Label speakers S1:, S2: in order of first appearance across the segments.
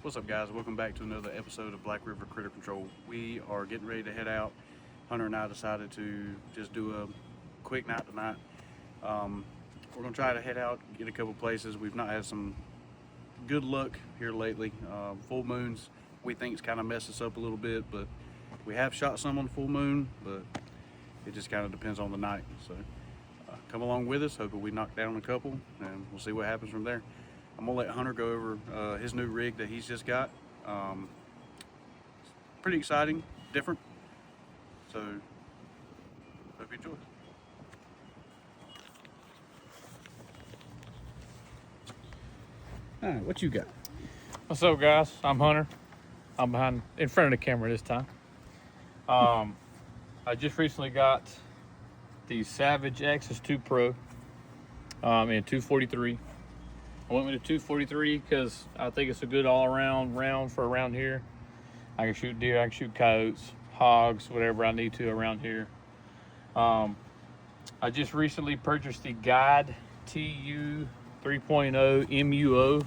S1: What's up, guys? Welcome back to another episode of Black River Critter Control. We are getting ready to head out. Hunter and I decided to just do a quick night tonight. We're going to try to head out, get a couple places. We've not had some good luck here lately. Full moons, we think, it's kind of messed us up a little bit, but we have shot some on the full moon, but it just kind of depends on the night. So come along with us. Hopefully we knock down a couple, and we'll see what happens from there. I'm gonna let Hunter go over his new rig that he's just got. Pretty exciting, different. So hope you enjoy. All right, what you got?
S2: What's up, guys? I'm Hunter. I'm in front of the camera this time. I just recently got the Savage Axis 2 Pro in 243. I went with a 243 because I think it's a good all-around round for around here. I can shoot deer, I can shoot coyotes, hogs, whatever I need to around here. I just recently purchased the Guide TU650 MUA.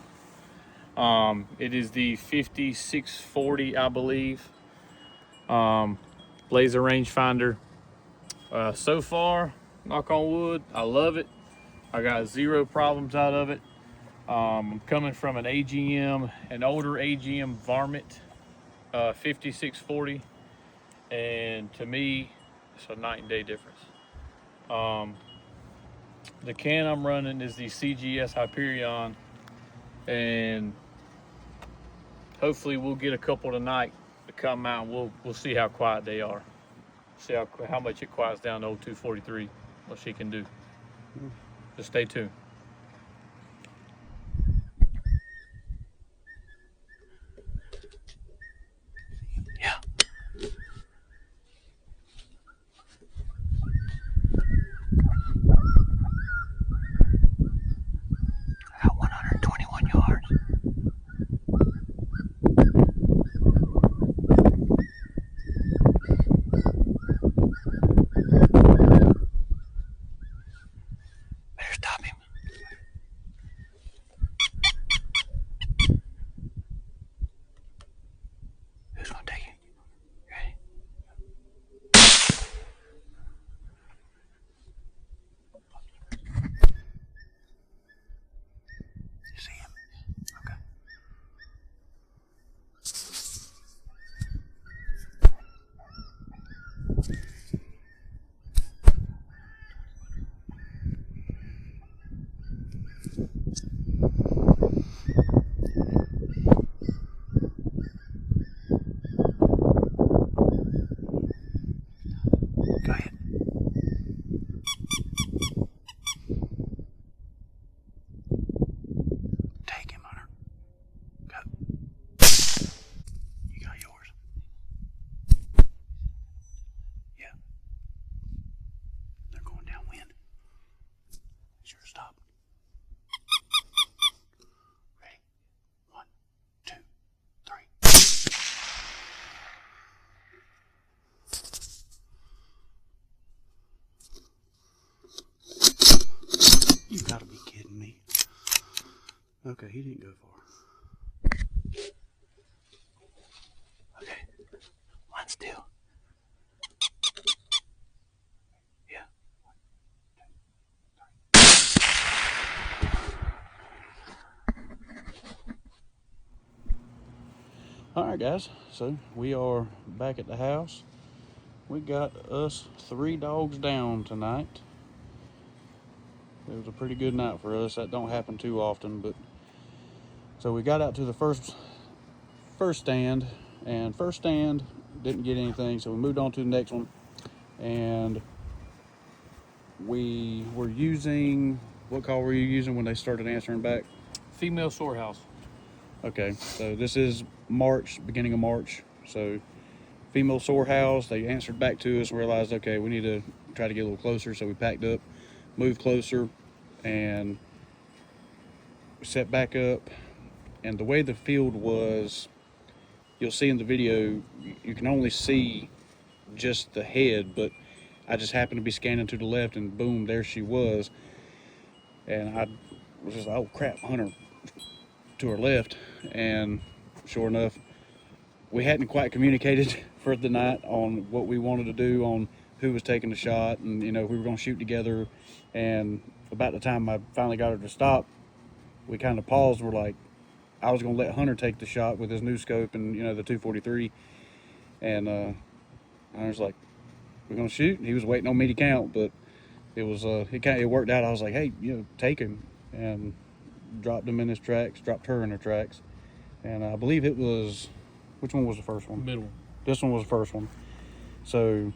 S2: It is the 5640, I believe. Laser rangefinder. So far, knock on wood, I love it. I got zero problems out of it. I'm coming from an AGM, an older AGM varmint, 5640, and to me, it's a night and day difference. The can I'm running is the CGS Hyperion, and hopefully we'll get a couple tonight to come out, and we'll see how quiet they are. See how much it quiets down the old 243, what she can do. Just stay tuned.
S1: You gotta be kidding me. Okay, he didn't go far. Okay, one still. Yeah. 1, 2, 3. Alright, guys, so we are back at the house. We got us 3 dogs down tonight. It was a pretty good night for us. That don't happen too often, but so we got out to the first stand, and first stand didn't get anything, so we moved on to the next one, and we were using, what call were you using when they started answering back?
S2: Female Sorehouse.
S1: Okay, so this is March, beginning of March. So female Sorehouse, they answered back to us and realized, okay, we need to try to get a little closer, so we packed up, moved closer, and set back up. And the way the field was, you'll see in the video, you can only see just the head, but I just happened to be scanning to the left, and boom, there she was. And I was just like, oh crap, Hunter, to her left. And sure enough, we hadn't quite communicated for the night on what we wanted to do, on who was taking the shot, and we were going to shoot together. And about the time I finally got her to stop, we kind of paused. We're like, I was going to let Hunter take the shot with his new scope and the 243, and Hunter's like, we're going to shoot. He was waiting on me to count, but it worked out. I was like, hey, take him, and dropped him in his tracks, dropped her in her tracks. And I believe it was, which one was the first one?
S2: Middle one.
S1: This one was the first one. So,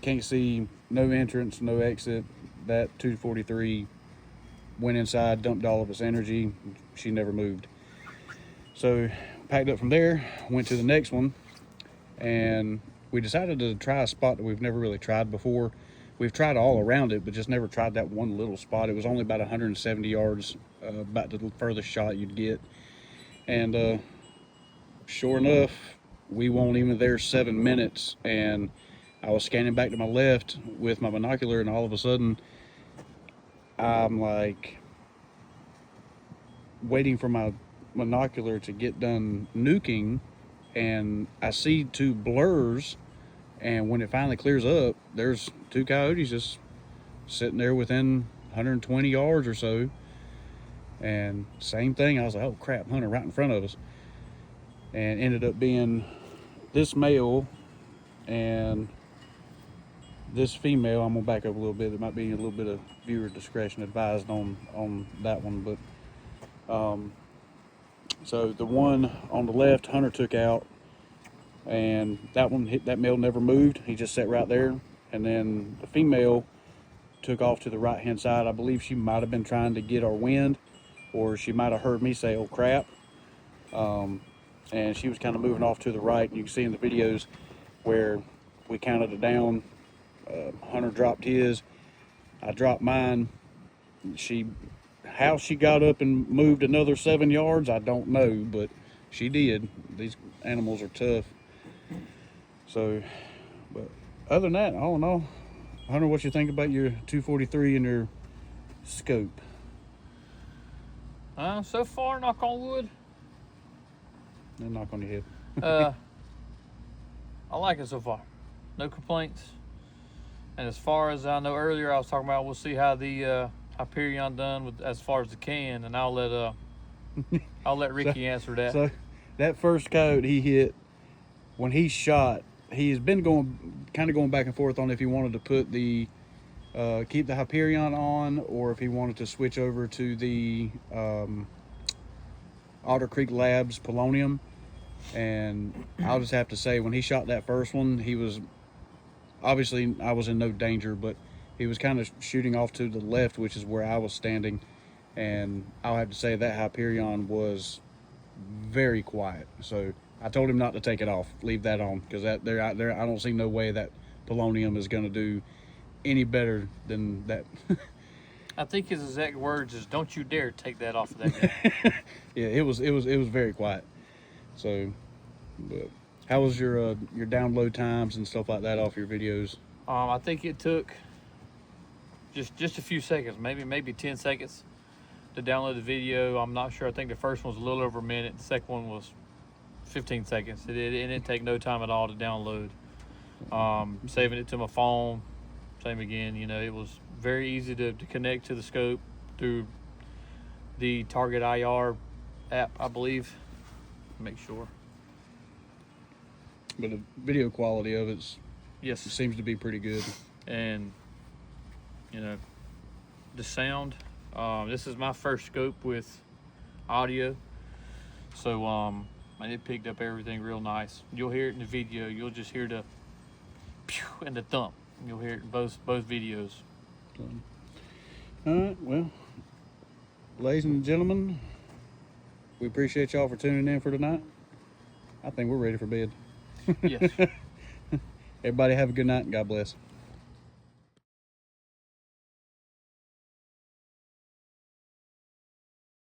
S1: can't see, no entrance, no exit. That 243 went inside, dumped all of its energy. She never moved. So, packed up from there, went to the next one, and we decided to try a spot that we've never really tried before. We've tried all around it, but just never tried that one little spot. It was only about 170 yards, about the furthest shot you'd get. And sure enough, we weren't even there 7 minutes, and I was scanning back to my left with my binocular, and all of a sudden, I'm like waiting for my binocular to get done nuking, and I see two blurs. And when it finally clears up, there's two coyotes just sitting there within 120 yards or so. And same thing, I was like, oh crap, Hunter right in front of us. And ended up being this male and this female. I'm gonna back up a little bit. There might be a little bit of viewer discretion advised on that one. But so the one on the left, Hunter took out. And that male never moved. He just sat right there. And then the female took off to the right hand side. I believe she might have been trying to get our wind, or she might have heard me say, oh crap. And she was kind of moving off to the right. You can see in the videos where we counted it down. Hunter dropped his, I dropped mine. How she got up and moved another 7 yards, I don't know, but she did. These animals are tough. So, but other than that, I don't know. Hunter, what you think about your 243 and your scope?
S2: So far, knock on wood.
S1: No knock on your head.
S2: I like it so far. No complaints. And as far as I know earlier, I was talking about we'll see how the Hyperion done with as far as the can, and I'll let Ricky answer that.
S1: So that first coyote he hit, when he shot, he's been going back and forth on if he wanted to put the keep the Hyperion on, or if he wanted to switch over to the Otter Creek Labs Polonium. And I'll just have to say, when he shot that first one, he was obviously, I was in no danger, but he was kind of shooting off to the left, which is where I was standing. And I'll have to say that Hyperion was very quiet. So I told him not to take it off, leave that on, because that they're out there. I don't see no way that Polonium is going to do any better than that.
S2: I think his exact words is, "Don't you dare take that off of that guy."
S1: Yeah, it was very quiet. So, but how was your download times and stuff like that off your videos?
S2: I think it took just a few seconds, maybe 10 seconds to download the video. I'm not sure. I think the first one was a little over a minute. The second one was 15 seconds. It didn't take no time at all to download. Saving it to my phone, same again. It was very easy to connect to the scope through the Target IR app, I believe. Make sure.
S1: But the video quality of it seems to be pretty good.
S2: And the sound. This is my first scope with audio, so and it picked up everything real nice. You'll hear it in the video. You'll just hear the pew and the thump. You'll hear it in both videos.
S1: All right, well, ladies and gentlemen, we appreciate y'all for tuning in for tonight. I think we're ready for bed.
S2: Yes.
S1: Everybody have a good night and God bless.